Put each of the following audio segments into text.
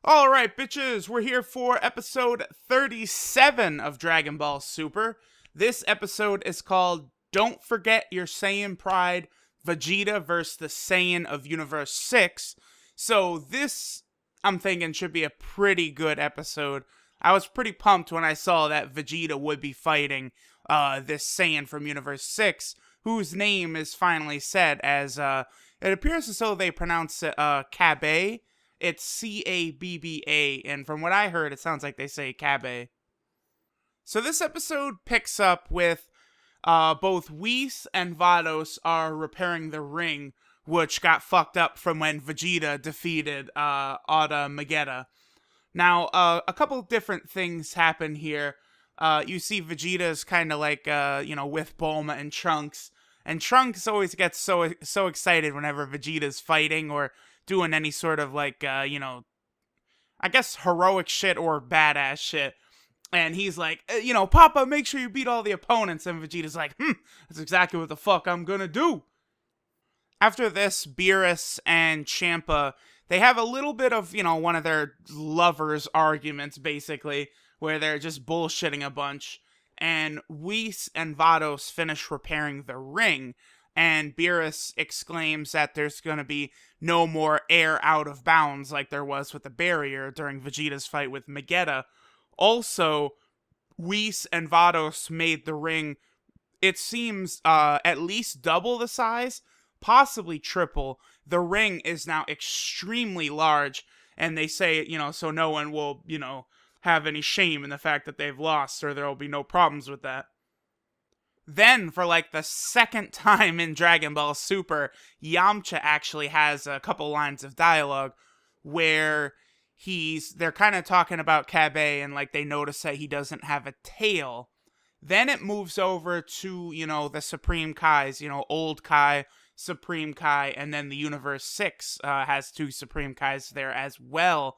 All right, bitches, we're here for episode 37 of Dragon Ball Super. This episode is called Don't Forget Your Saiyan Pride, Vegeta versus the Saiyan of Universe 6. So this, I'm thinking, should be a pretty good episode. I was pretty pumped when I saw that Vegeta would be fighting this Saiyan from Universe 6, whose name is finally said as, it appears as though they pronounce it Cabba. It's C-A-B-B-A, and from what I heard, it sounds like they say Cabba. So this episode picks up with both Whis and Vados are repairing the ring, which got fucked up from when Vegeta defeated Vegeta. Now, a couple different things happen here. You see Vegeta's kind of like, with Bulma and Trunks always gets so excited whenever Vegeta's fighting or doing any sort of I guess heroic shit or badass shit. And he's like, Papa, make sure you beat all the opponents. And Vegeta's like, that's exactly what the fuck I'm gonna do. After this, Beerus and Champa, they have a little bit of, one of their lovers' arguments, basically, where they're just bullshitting a bunch. And Whis and Vados finish repairing the ring. And Beerus exclaims that there's going to be no more air out of bounds like there was with the barrier during Vegeta's fight with Vegeta. Also, Whis and Vados made the ring, it seems, at least double the size, possibly triple. The ring is now extremely large, and they say, so no one will, have any shame in the fact that they've lost, or there will be no problems with that. Then, for the second time in Dragon Ball Super, Yamcha actually has a couple lines of dialogue where they're kind of talking about Cabba and they notice that he doesn't have a tail. Then it moves over to, the Supreme Kais, Old Kai, Supreme Kai, and then the Universe 6 has two Supreme Kais there as well.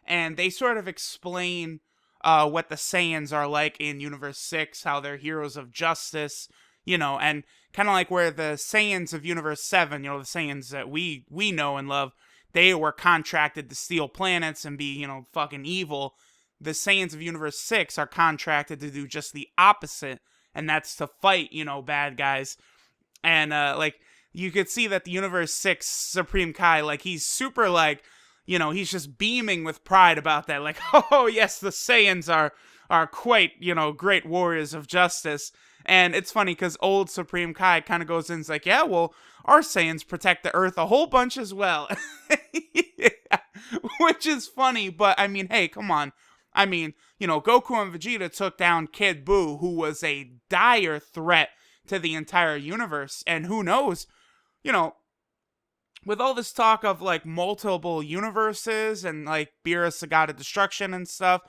And they sort of explain what the Saiyans are like in Universe 6, how they're heroes of justice, and kind of like where the Saiyans of Universe 7, the Saiyans that we know and love, they were contracted to steal planets and be, fucking evil. The Saiyans of Universe 6 are contracted to do just the opposite, and that's to fight, bad guys. And, you could see that the Universe 6 Supreme Kai, he's super, he's just beaming with pride about that. Oh, yes, the Saiyans are quite, great warriors of justice. And it's funny because old Supreme Kai kind of goes in and is like, yeah, well, our Saiyans protect the Earth a whole bunch as well. Yeah. Which is funny, but I mean, hey, come on. I mean, Goku and Vegeta took down Kid Buu, who was a dire threat to the entire universe. And who knows, with all this talk of multiple universes and Beerus the God of Destruction and stuff,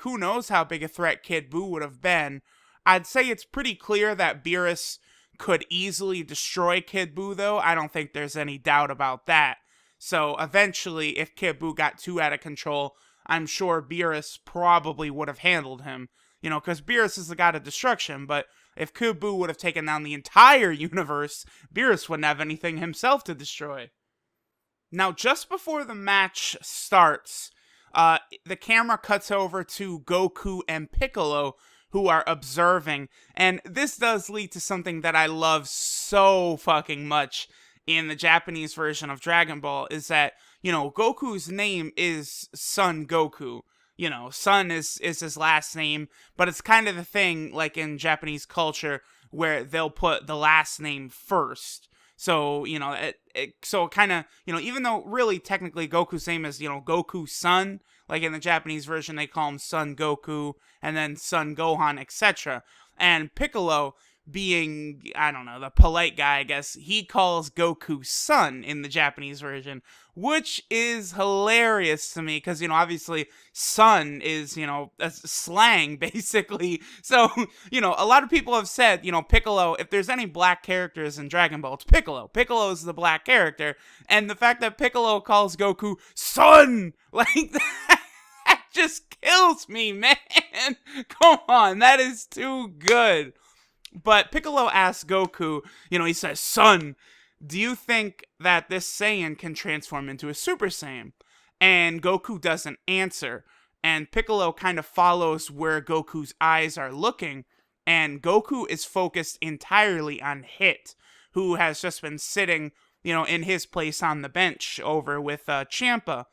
who knows how big a threat Kid Buu would have been. I'd say it's pretty clear that Beerus could easily destroy Kid Buu, though. I don't think there's any doubt about that. So eventually, if Kid Buu got too out of control, I'm sure Beerus probably would have handled him. Because Beerus is the God of Destruction, but if Kid Buu would have taken down the entire universe, Beerus wouldn't have anything himself to destroy. Now, just before the match starts, the camera cuts over to Goku and Piccolo, who are observing. And this does lead to something that I love so fucking much in the Japanese version of Dragon Ball, is that, Goku's name is Son Goku. Son is his last name, but it's kind of the thing, in Japanese culture, where they'll put the last name first. So, so it kind of, even though really technically Goku's name is, Goku's son, in the Japanese version, they call him Son Goku, and then Son Gohan, etc. And Piccolo, being, I don't know, the polite guy, I guess, he calls Goku son in the Japanese version, which is hilarious to me, because, obviously, son is, a slang, basically. So, a lot of people have said, Piccolo, if there's any black characters in Dragon Ball, it's Piccolo. Piccolo's the black character, and the fact that Piccolo calls Goku son, that just kills me, man. Come on, that is too good. But Piccolo asks Goku, he says, son, do you think that this Saiyan can transform into a Super Saiyan? and Goku doesn't answer. And Piccolo kind of follows where Goku's eyes are looking, and Goku is focused entirely on Hit, who has just been sitting, in his place on the bench over with Champa.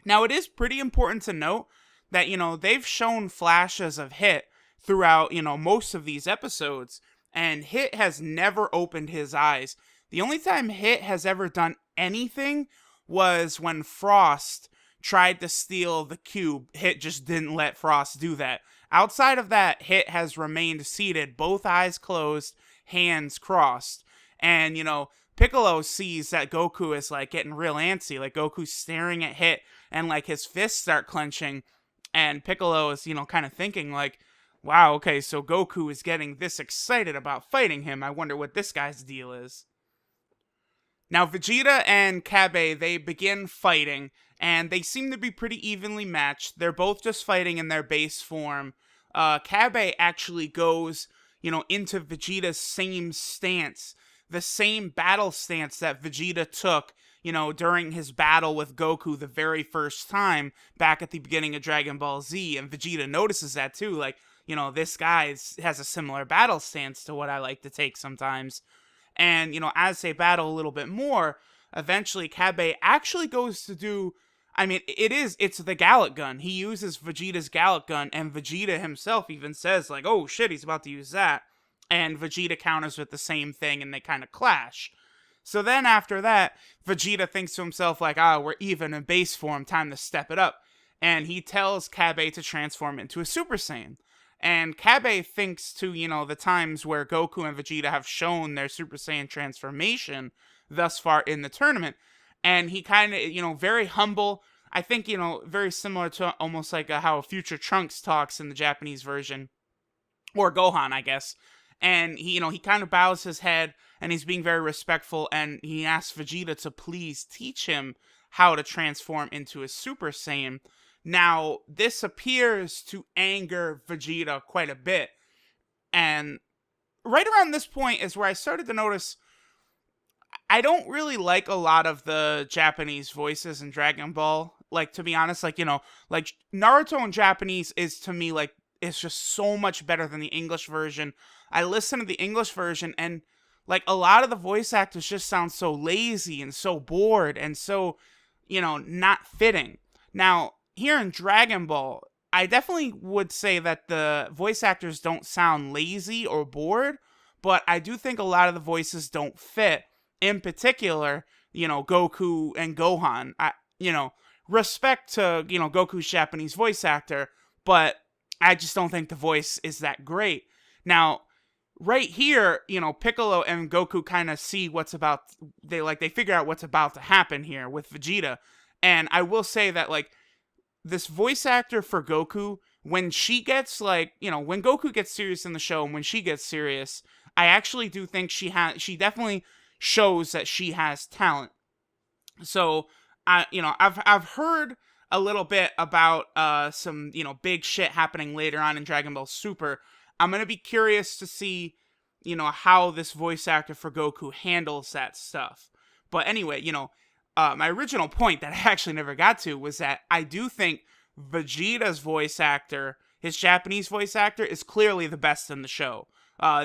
Now, it is pretty important to note that, they've shown flashes of Hit throughout, most of these episodes, and Hit has never opened his eyes. The only time Hit has ever done anything was when Frost tried to steal the cube. Hit just didn't let Frost do that. Outside of that, Hit has remained seated, both eyes closed, hands crossed. And, Piccolo sees that Goku is, like, getting real antsy. Like, Goku's staring at Hit, and, like, his fists start clenching. And Piccolo is, kind of thinking, like, wow, okay, so Goku is getting this excited about fighting him. I wonder what this guy's deal is. Now, Vegeta and Cabba, they begin fighting, and they seem to be pretty evenly matched. They're both just fighting in their base form. Cabba actually goes, into Vegeta's same stance, the same battle stance that Vegeta took, during his battle with Goku the very first time back at the beginning of Dragon Ball Z. And Vegeta notices that too, like, this guy has a similar battle stance to what I like to take sometimes. And, as they battle a little bit more, eventually Cabba actually goes to do, it's the Gallic Gun. He uses Vegeta's Gallic Gun, and Vegeta himself even says, like, oh shit, he's about to use that. And Vegeta counters with the same thing, and they kind of clash. So then after that, Vegeta thinks to himself, like, we're even in base form, time to step it up. And he tells Cabba to transform into a Super Saiyan. And Cabba thinks to, the times where Goku and Vegeta have shown their Super Saiyan transformation thus far in the tournament. And he kind of, very humble. I think, very similar to almost like how Future Trunks talks in the Japanese version. Or Gohan, I guess. And he, he kind of bows his head, and he's being very respectful, and he asks Vegeta to please teach him how to transform into a Super Saiyan. Now, this appears to anger Vegeta quite a bit. And right around this point is where I started to notice I don't really like a lot of the Japanese voices in Dragon Ball. Like, to be honest, like, like Naruto in Japanese is, to me, like, it's just so much better than the English version. I listen to the English version, and, like, a lot of the voice actors just sound so lazy and so bored and so, not fitting. Now, here in Dragon Ball, I definitely would say that the voice actors don't sound lazy or bored, but I do think a lot of the voices don't fit. In particular, Goku and Gohan. Respect to, Goku's Japanese voice actor, but I just don't think the voice is that great. Now, right here, Piccolo and Goku kind of see they figure out what's about to happen here with Vegeta. And I will say that, like, this voice actor for Goku, when she gets, like, when Goku gets serious in the show and when she gets serious, I actually do think she definitely shows that she has talent. So, I've heard a little bit about some, big shit happening later on in Dragon Ball Super. I'm going to be curious to see, how this voice actor for Goku handles that stuff. But anyway, my original point that I actually never got to was that I do think Vegeta's voice actor, his Japanese voice actor, is clearly the best in the show.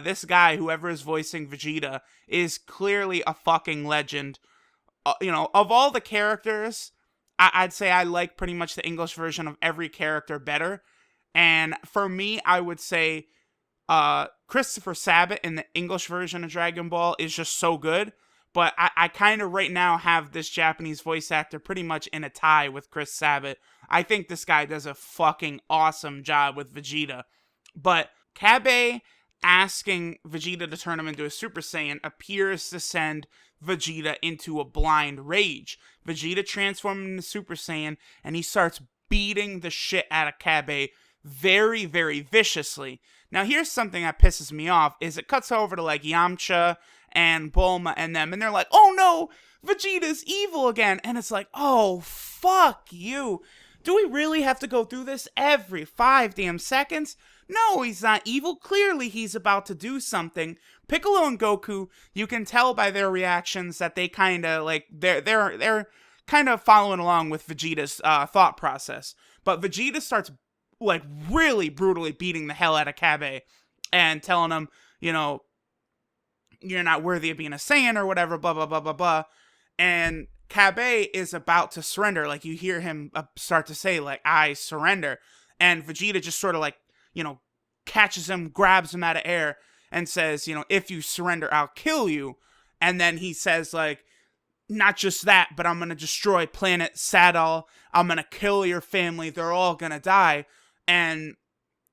This guy, whoever is voicing Vegeta, is clearly a fucking legend. Of all the characters, I'd say I like pretty much the English version of every character better. And for me, I would say Christopher Sabat in the English version of Dragon Ball is just so good. But I kind of right now have this Japanese voice actor pretty much in a tie with Chris Sabat. I think this guy does a fucking awesome job with Vegeta. But Cabba asking Vegeta to turn him into a Super Saiyan appears to send Vegeta into a blind rage. Vegeta transforms into Super Saiyan, and he starts beating the shit out of Cabba very, very viciously. Now, here's something that pisses me off, is it cuts over to, like, Yamcha and Bulma and them, and they're like, oh no, Vegeta's evil again. And it's like, oh, fuck you. Do we really have to go through this every 5 damn seconds? No, he's not evil. Clearly, he's about to do something. Piccolo and Goku, you can tell by their reactions that they kind of, like, they're kind of following along with Vegeta's thought process. But Vegeta starts like really brutally beating the hell out of Cabba and telling him, you're not worthy of being a Saiyan or whatever, blah, blah, blah, blah, blah. And Cabba is about to surrender. Like, you hear him start to say, like, I surrender. And Vegeta just sort of like, catches him, grabs him out of air, and says, if you surrender, I'll kill you. And then he says, like, not just that, but I'm going to destroy planet Sadal. I'm going to kill your family. They're all going to die. And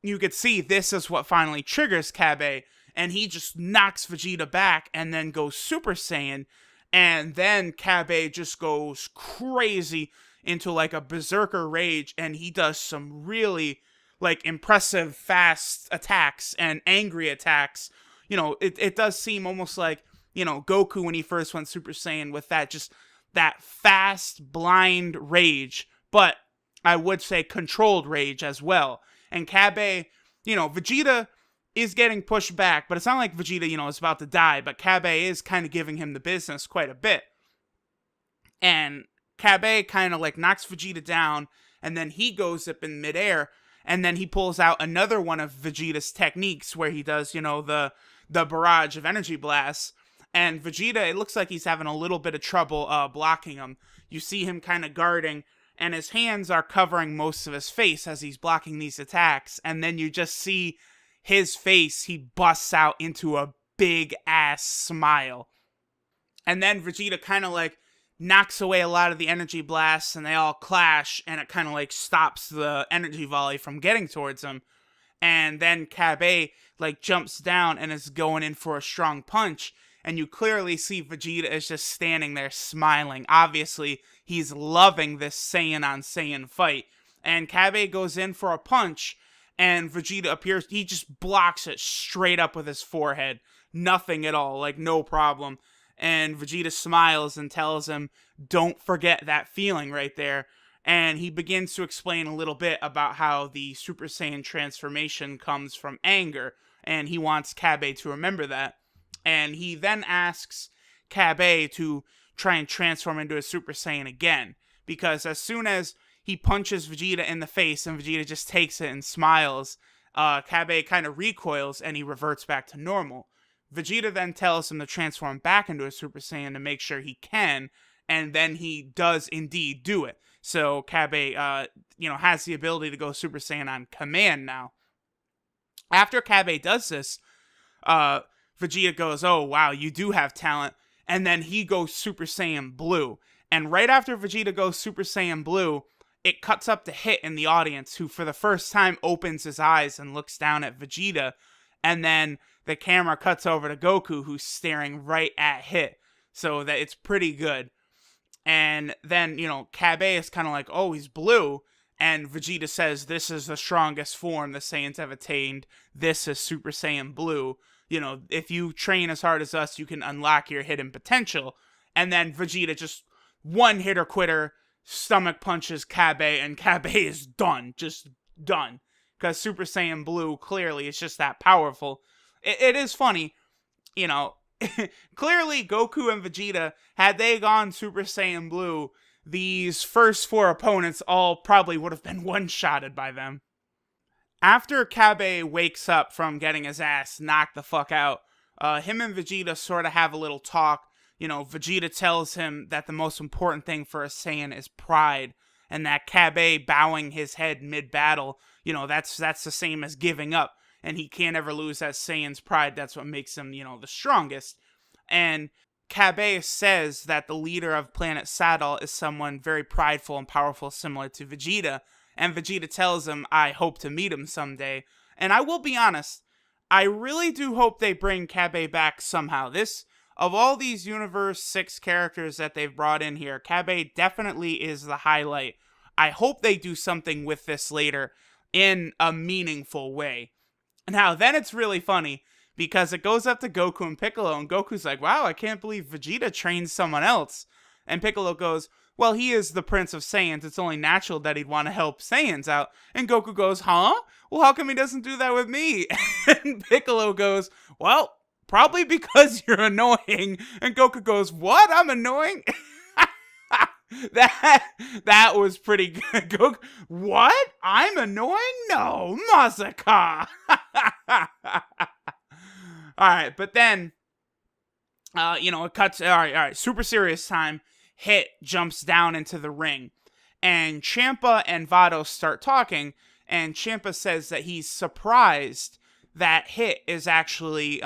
you could see this is what finally triggers Cabba. And he just knocks Vegeta back and then goes Super Saiyan. And then Cabba just goes crazy into like a berserker rage. And he does some really like impressive fast attacks and angry attacks. It does seem almost like, Goku when he first went Super Saiyan with that fast, blind rage. But I would say controlled rage as well. And Cabba, Vegeta is getting pushed back, but it's not like Vegeta, is about to die, but Cabba is kind of giving him the business quite a bit. And Cabba kind of like knocks Vegeta down, and then he goes up in midair, and then he pulls out another one of Vegeta's techniques where he does, the barrage of energy blasts. And Vegeta, it looks like he's having a little bit of trouble blocking him. You see him kind of guarding, and his hands are covering most of his face as he's blocking these attacks. And then you just see his face, he busts out into a big ass smile. And then Vegeta kind of like knocks away a lot of the energy blasts, and they all clash, and it kind of like stops the energy volley from getting towards him. And then Cabba like jumps down and is going in for a strong punch, and you clearly see Vegeta is just standing there smiling. Obviously, he's loving this Saiyan on Saiyan fight. And Cabba goes in for a punch, and Vegeta appears, he just blocks it straight up with his forehead. Nothing at all, like no problem. And Vegeta smiles and tells him, don't forget that feeling right there. And he begins to explain a little bit about how the Super Saiyan transformation comes from anger, and he wants Cabba to remember that. And he then asks Cabba to try and transform into a Super Saiyan again, because as soon as he punches Vegeta in the face and Vegeta just takes it and smiles, Cabba kind of recoils and he reverts back to normal. Vegeta then tells him to transform back into a Super Saiyan to make sure he can, and then he does indeed do it. So Cabba, has the ability to go Super Saiyan on command now. After Cabba does this, Vegeta goes, oh wow, you do have talent, and then he goes Super Saiyan Blue. And right after Vegeta goes Super Saiyan Blue, it cuts up to Hit in the audience, who for the first time opens his eyes and looks down at Vegeta, and then the camera cuts over to Goku, who's staring right at Hit, so that it's pretty good. And then, Cabba is kind of like, oh, he's blue, and Vegeta says, this is the strongest form the Saiyans have attained, this is Super Saiyan Blue. If you train as hard as us, you can unlock your hidden potential. And then Vegeta just one-hitter quitter, stomach punches Cabba, and Cabba is done. Just done. Because Super Saiyan Blue, clearly, is just that powerful. It is funny, clearly Goku and Vegeta, had they gone Super Saiyan Blue, these first four opponents all probably would have been one-shotted by them. After Cabba wakes up from getting his ass knocked the fuck out, him and Vegeta sort of have a little talk. Vegeta tells him that the most important thing for a Saiyan is pride, and that Cabba bowing his head mid-battle, that's the same as giving up, and he can't ever lose that Saiyan's pride. That's what makes him, the strongest. And Cabba says that the leader of planet Sadal is someone very prideful and powerful, similar to Vegeta, and Vegeta tells him, I hope to meet him someday. And I will be honest, I really do hope they bring Cabba back somehow. Of all these Universe 6 characters that they've brought in here, Cabba definitely is the highlight. I hope they do something with this later in a meaningful way. Now, then it's really funny, because it goes up to Goku and Piccolo, and Goku's like, wow, I can't believe Vegeta trained someone else. And Piccolo goes, well, he is the Prince of Saiyans, it's only natural that he'd want to help Saiyans out. And Goku goes, huh? Well, how come he doesn't do that with me? And Piccolo goes, well, probably because you're annoying. And Goku goes, what? I'm annoying? That was pretty good. What? I'm annoying? No, Masaka. All right, but then, it cuts. All right. Super serious time. Hit jumps down into the ring, and Ciampa and Vado start talking. And Ciampa says that he's surprised that Hit is actually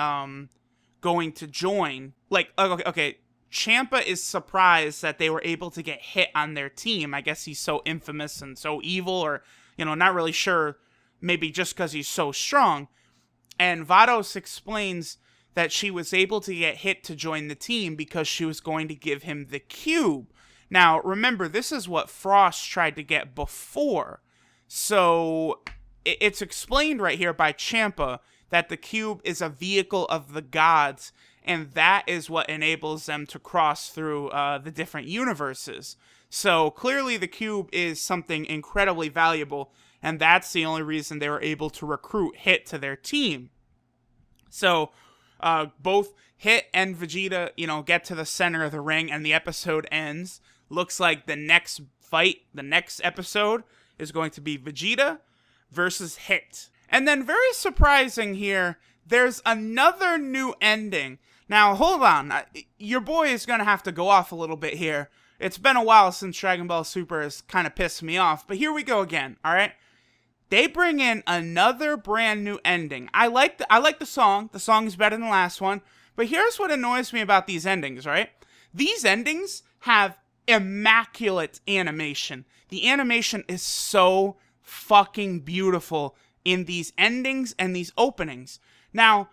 going to join. Like, okay. Ciampa is surprised that they were able to get Hit on their team. I guess he's so infamous and so evil, or, not really sure, maybe just because he's so strong. And Vados explains that she was able to get Hit to join the team because she was going to give him the cube. Now, remember, this is what Frost tried to get before. So, it's explained right here by Ciampa that the cube is a vehicle of the gods, and that is what enables them to cross through the different universes. So clearly the cube is something incredibly valuable, and that's the only reason they were able to recruit Hit to their team. So both Hit and Vegeta, get to the center of the ring, and the episode ends. Looks like the next fight, the next episode, is going to be Vegeta versus Hit. And then, very surprising here, there's another new ending. Now, hold on. Your boy is going to have to go off a little bit here. It's been a while since Dragon Ball Super has kind of pissed me off, but here we go again, alright? They bring in another brand new ending. I like the song. The song is better than the last one. But here's what annoys me about these endings, right? These endings have immaculate animation. The animation is so fucking beautiful in these endings and these openings. Now,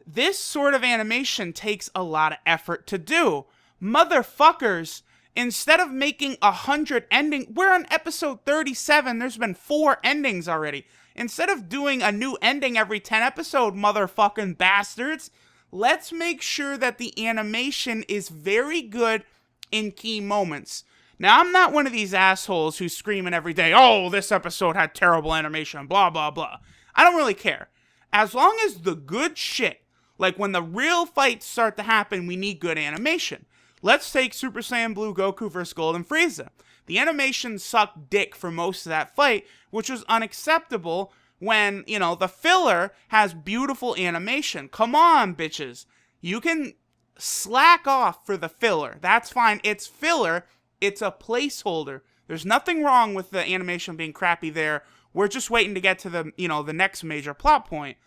this sort of animation takes a lot of effort to do. Motherfuckers, instead of making 100 endings, we're on episode 37, there's been 4 endings already. Instead of doing a new ending every 10 episodes, motherfucking bastards, let's make sure that the animation is very good in key moments. Now, I'm not one of these assholes who's screaming every day, oh, this episode had terrible animation, blah, blah, blah. I don't really care. As long as the good shit, like when the real fights start to happen, we need good animation. Let's take Super Saiyan Blue Goku vs. Golden Frieza. The animation sucked dick for most of that fight, which was unacceptable when, the filler has beautiful animation. Come on, bitches. You can slack off for the filler. That's fine. It's filler. It's a placeholder. There's nothing wrong with the animation being crappy there. We're just waiting to get to the, the next major plot point.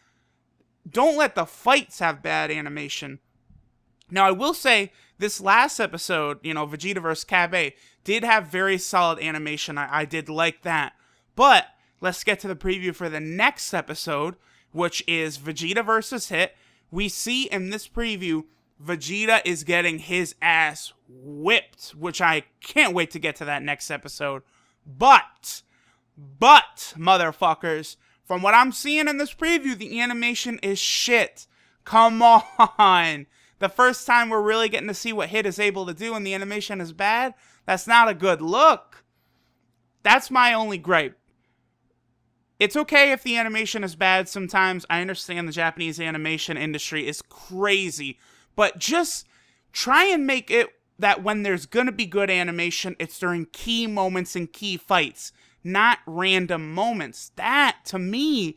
Don't let the fights have bad animation. Now, I will say, this last episode, Vegeta vs. Cabba, did have very solid animation. I did like that. But, let's get to the preview for the next episode, which is Vegeta versus Hit. We see in this preview, Vegeta is getting his ass whipped, which I can't wait to get to that next episode. But, motherfuckers, from what I'm seeing in this preview, the animation is shit. Come on. The first time we're really getting to see what Hit is able to do and the animation is bad, that's not a good look. That's my only gripe. It's okay if the animation is bad sometimes. I understand the Japanese animation industry is crazy. But just try and make it that when there's going to be good animation, it's during key moments and key fights, not random moments. That, to me,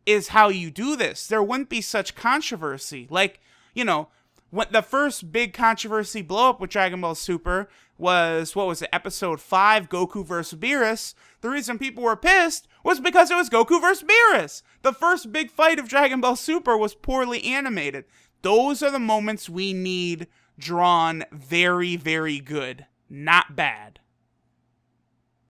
is how you do this. There wouldn't be such controversy. Like, when the first big controversy blow up with Dragon Ball Super was, episode 5, Goku vs. Beerus. The reason people were pissed was because it was Goku vs. Beerus. The first big fight of Dragon Ball Super was poorly animated. Those are the moments we need drawn very, very good, not bad.